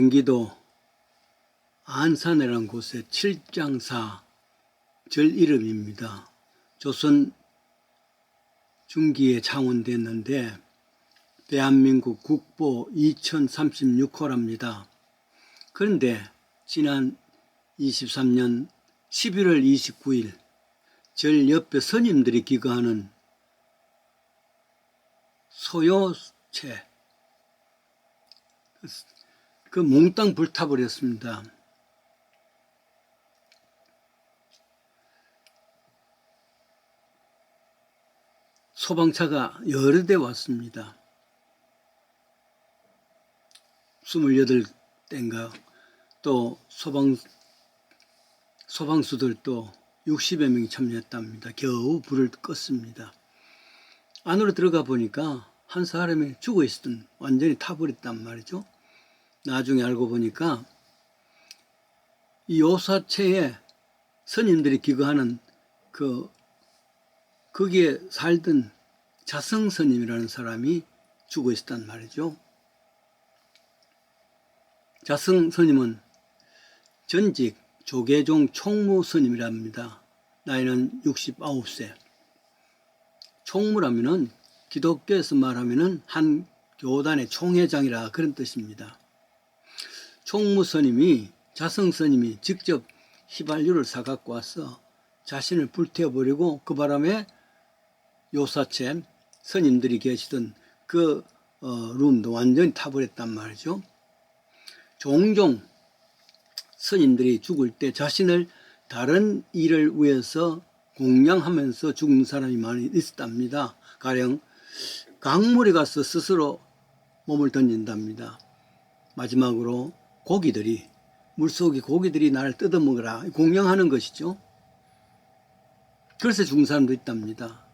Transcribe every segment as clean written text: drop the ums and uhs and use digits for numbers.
경기도 안산이라는 곳의 칠장사 절 이름입니다. 조선 중기에 창원됐는데 대한민국 국보 2036호랍니다. 그런데 지난 23년 11월 29일 절 옆에 스님들이 기거하는 소요체 그 몽땅 불타버렸습니다. 소방차가 여러 대 왔습니다. 28대인가 또 소방수들도 60여 명이 참여했답니다. 겨우 불을 껐습니다. 안으로 들어가 보니까 한 사람이 죽어 있었던 완전히 타버렸단 말이죠. 나중에 알고 보니까 이 요사체에 스님들이 기거하는 거기에 살던 자성 스님이라는 사람이 죽어 있었단 말이죠. 자성 스님은 전직 조계종 총무 스님이랍니다. 나이는 69세. 총무라면은 기독교에서 말하면은 한 교단의 총회장이라 그런 뜻입니다. 총무 스님이 자성 스님이 직접 휘발유를 사갖고 와서 자신을 불태워버리고 그 바람에 요사체 스님들이 계시던 그 룸도 완전히 타버렸단 말이죠. 종종 스님들이 죽을 때 자신을 다른 일을 위해서 공양하면서 죽는 사람이 많이 있었답니다. 가령 강물에 가서 스스로 몸을 던진답니다. 마지막으로 물속의 고기들이 나를 뜯어먹으라 공양하는 것이죠. 그래서 죽은 사람도 있답니다.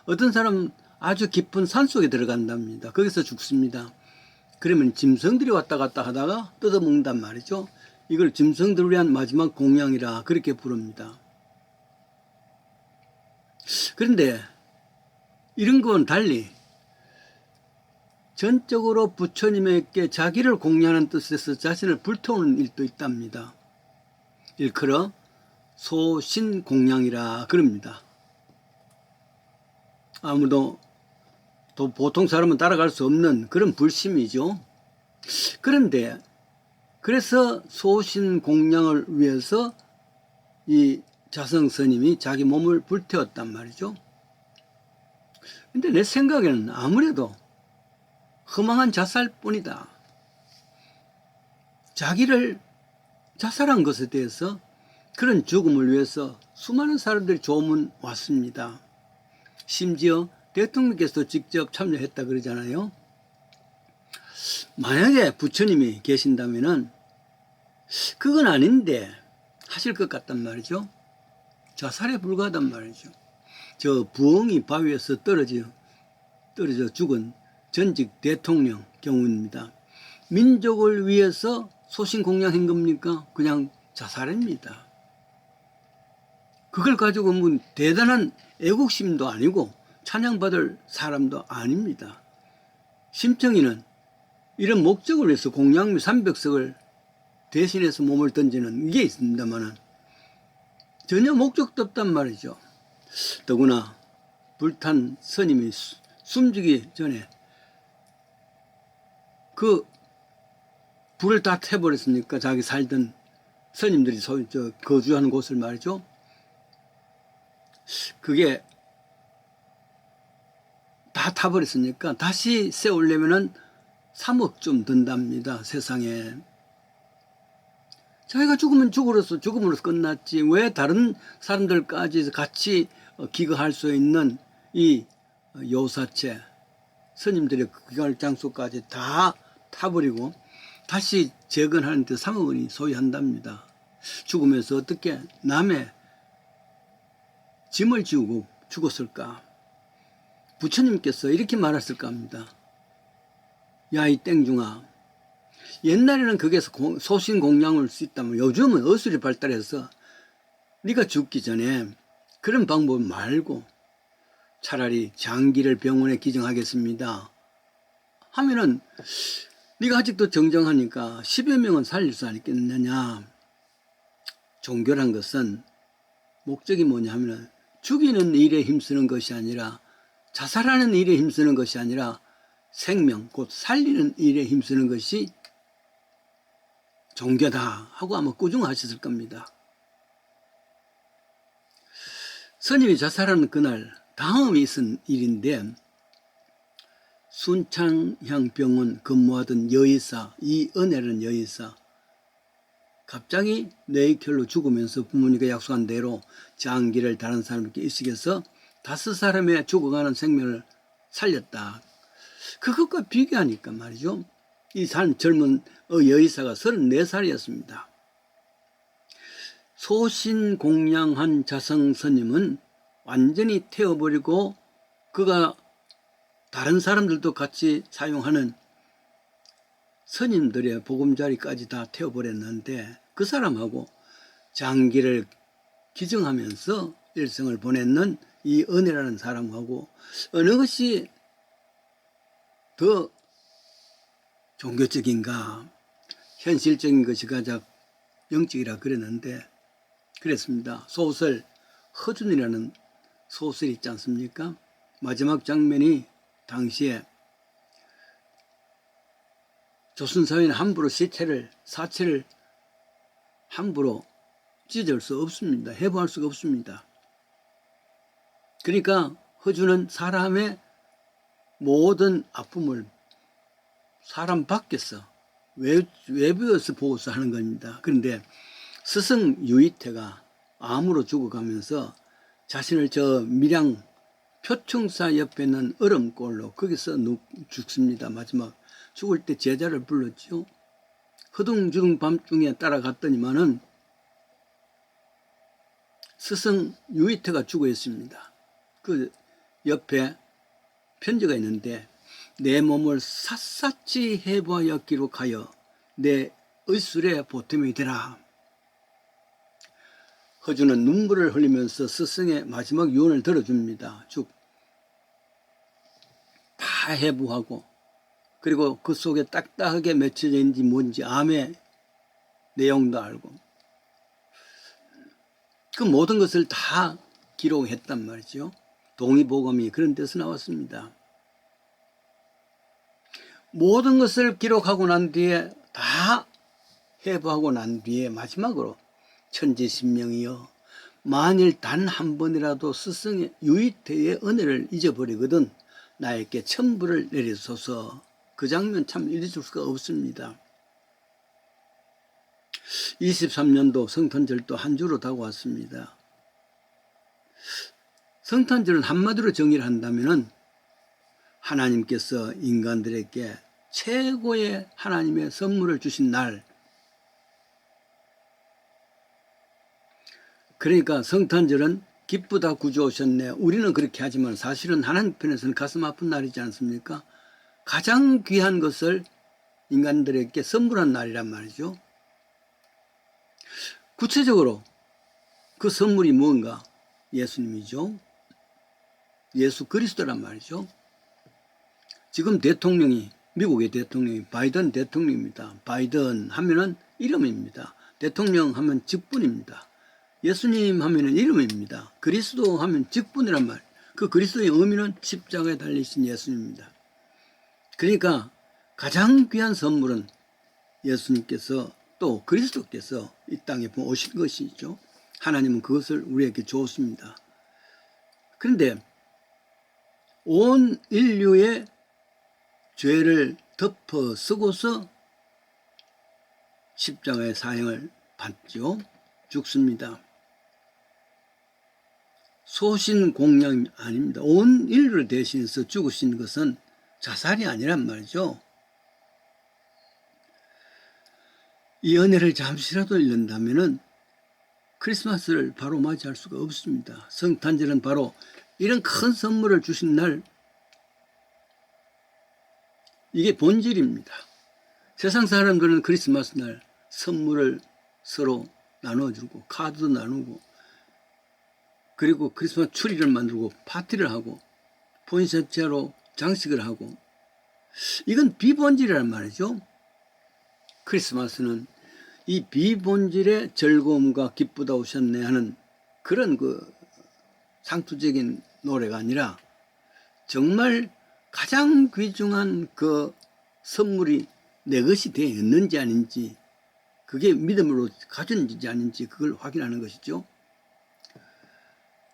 어떤 사람은 아주 깊은 산속에 들어간답니다. 거기서 죽습니다. 그러면 짐승들이 왔다 갔다 하다가 뜯어먹는단 말이죠. 이걸 짐승들을 위한 마지막 공양이라 그렇게 부릅니다. 그런데 이런 건 달리 전적으로 부처님에게 자기를 공양하는 뜻에서 자신을 불태우는 일도 있답니다. 일컬어 소신공양이라 그럽니다. 아무도 보통 사람은 따라갈 수 없는 그런 불심이죠. 그런데 그래서 소신공양을 위해서 이 자성 스님이 자기 몸을 불태웠단 말이죠. 근데 내 생각에는 아무래도 허망한 자살뿐이다. 자기를 자살한 것에 대해서 그런 죽음을 위해서 수많은 사람들이 조문 왔습니다. 심지어 대통령께서 직접 참여했다 그러잖아요. 만약에 부처님이 계신다면은 그건 아닌데 하실 것 같단 말이죠. 자살에 불과하단 말이죠. 저 부엉이 바위에서 떨어져 죽은 전직 대통령 경우입니다. 민족을 위해서 소신공양한 겁니까? 그냥 자살입니다. 그걸 가지고 뭐 대단한 애국심도 아니고 찬양받을 사람도 아닙니다. 심청이는 이런 목적을 위해서 공양미 300석을 대신해서 몸을 던지는 게 있습니다만은 전혀 목적도 없단 말이죠. 더구나 불탄 스님이 숨지기 전에 그 불을 다 태버렸으니까 자기 살던 스님들이 거주하는 곳을 말이죠. 그게 다 타버렸으니까 다시 세우려면은 3억 좀 든답니다. 세상에. 자기가 죽으면 죽음으로 끝났지. 왜 다른 사람들까지 같이 기거할 수 있는 이 요사체 스님들의 기거할 장소까지 다 타버리고 다시 재건하는데 3억 원이 소요한답니다. 죽으면서 어떻게 남의 짐을 지우고 죽었을까? 부처님께서 이렇게 말했을까 합니다. 야, 이 땡중아, 옛날에는 거기에서 소신공양을 수 있다면 요즘은 어술이 발달해서 네가 죽기 전에 그런 방법 말고 차라리 장기를 병원에 기증하겠습니다 하면은 네가 아직도 정정하니까 10여 명은 살릴 수 있겠느냐. 종교란 것은 목적이 뭐냐 하면 죽이는 일에 힘쓰는 것이 아니라, 자살하는 일에 힘쓰는 것이 아니라 생명, 곧 살리는 일에 힘쓰는 것이 종교다 하고 아마 꾸중하셨을 겁니다. 스님이 자살하는 그날 다음이 있은 일인데, 순창향병원 근무하던 여의사 이은혜라는 여의사, 갑자기 뇌혈로 죽으면서 부모님과 약속한 대로 장기를 다른 사람에게 일식해서 5사람의 죽어가는 생명을 살렸다. 그것과 비교하니까 말이죠. 이 젊은 여의사가 34살이었습니다. 소신공양한 자성스님은 완전히 태워버리고 그가 다른 사람들도 같이 사용하는 스님들의 보금자리까지 다 태워버렸는데, 그 사람하고 장기를 기증하면서 일생을 보냈는 이 은혜라는 사람하고 어느 것이 더 종교적인가, 현실적인 것이 가장 영적이라 그랬는데, 그랬습니다. 소설 허준이라는 소설이 있지 않습니까? 마지막 장면이 당시에 조선사회는 함부로 사체를 함부로 찢을 수 없습니다. 해부할 수가 없습니다. 그러니까 허준은 사람의 모든 아픔을 사람 밖에서 외부에서 보고서 하는 겁니다. 그런데 스승 유이태가 암으로 죽어가면서 자신을 저 밀양 표충사 옆에 있는 얼음골로 거기서 죽습니다. 마지막 죽을 때 제자를 불렀죠. 허둥지둥 밤중에 따라갔더니만은 스승 유이태가 죽어 있습니다. 그 옆에 편지가 있는데, 내 몸을 샅샅이 해부하여 기록하여 내 의술의 보탬이 되라. 허준은 눈물을 흘리면서 스승의 마지막 유언을 들어줍니다. 다 해부하고, 그리고 그 속에 딱딱하게 맺혀져 있는지 뭔지 암의 내용도 알고, 그 모든 것을 다 기록했단 말이죠. 동의보감이 그런 데서 나왔습니다. 모든 것을 기록하고 난 뒤에, 다 해부하고 난 뒤에 마지막으로 천지신명이여, 만일 단 한 번이라도 스승의 유이태의 은혜를 잊어버리거든 나에게 천부를 내리소서. 그 장면 참 잊을 수가 없습니다. 23년도 성탄절도 한 주로 다가왔습니다. 성탄절은 한마디로 정의를 한다면 하나님께서 인간들에게 최고의 하나님의 선물을 주신 날, 그러니까 성탄절은 기쁘다 구주 오셨네, 우리는 그렇게 하지만 사실은 하나님 편에서는 가슴 아픈 날이지 않습니까? 가장 귀한 것을 인간들에게 선물한 날이란 말이죠. 구체적으로 그 선물이 뭔가? 예수님이죠. 예수 그리스도란 말이죠. 지금 미국의 대통령이 바이든 대통령입니다. 바이든 하면은 이름입니다. 대통령 하면 직분입니다. 예수님 하면은 이름입니다. 그리스도 하면 직분이란 말. 그 그리스도의 의미는 십자가에 달리신 예수님입니다. 그러니까 가장 귀한 선물은 예수님께서 또 그리스도께서 이 땅에 오신 것이죠. 하나님은 그것을 우리에게 주었습니다. 그런데 온 인류의 죄를 덮어 쓰고서 십자가의 사형을 받죠. 죽습니다. 소신공양이 아닙니다. 온 인류를 대신해서 죽으신 것은 자살이 아니란 말이죠. 이 은혜를 잠시라도 잃는다면 크리스마스를 바로 맞이할 수가 없습니다. 성탄절은 바로 이런 큰 선물을 주신 날, 이게 본질입니다. 세상 사람들은 크리스마스 날 선물을 서로 나눠주고 카드도 나누고, 그리고 크리스마스 추리를 만들고 파티를 하고 포인setti아로 장식을 하고, 이건 비본질이란 말이죠. 크리스마스는 이 비본질의 즐거움과 기쁘다 오셨네 하는 그런 그 상투적인 노래가 아니라 정말 가장 귀중한 그 선물이 내 것이 되었는지 아닌지, 그게 믿음으로 가졌는지 아닌지 그걸 확인하는 것이죠.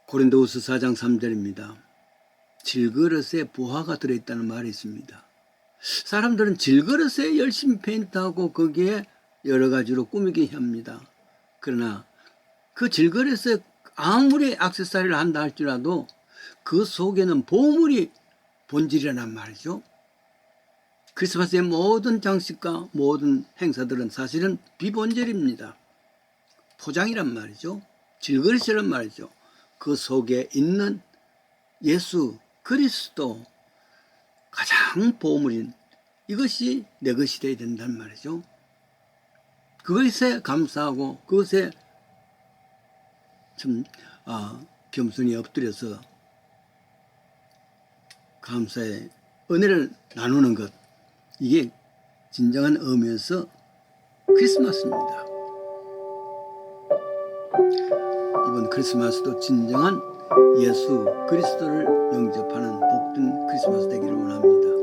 고린도후서 4장 3절입니다. 질그릇에 보화가 들어있다는 말이 있습니다. 사람들은 질그릇에 열심히 페인트하고 거기에 여러 가지로 꾸미게 합니다. 그러나 그 질그릇에 아무리 액세서리를 한다 할지라도 그 속에는 보물이 본질이란 말이죠. 크리스마스의 모든 장식과 모든 행사들은 사실은 비본질입니다. 포장이란 말이죠. 질그릇이란 말이죠. 그 속에 있는 예수 그리스도, 가장 보물인 이것이 내 것이 되어야 된단 말이죠. 그것에 감사하고 그것에 참 겸손히 엎드려서 감사의 은혜를 나누는 것, 이게 진정한 의미에서 크리스마스입니다. 이번 크리스마스도 진정한 예수 그리스도를 영접하는 복된 크리스마스 되기를 원합니다.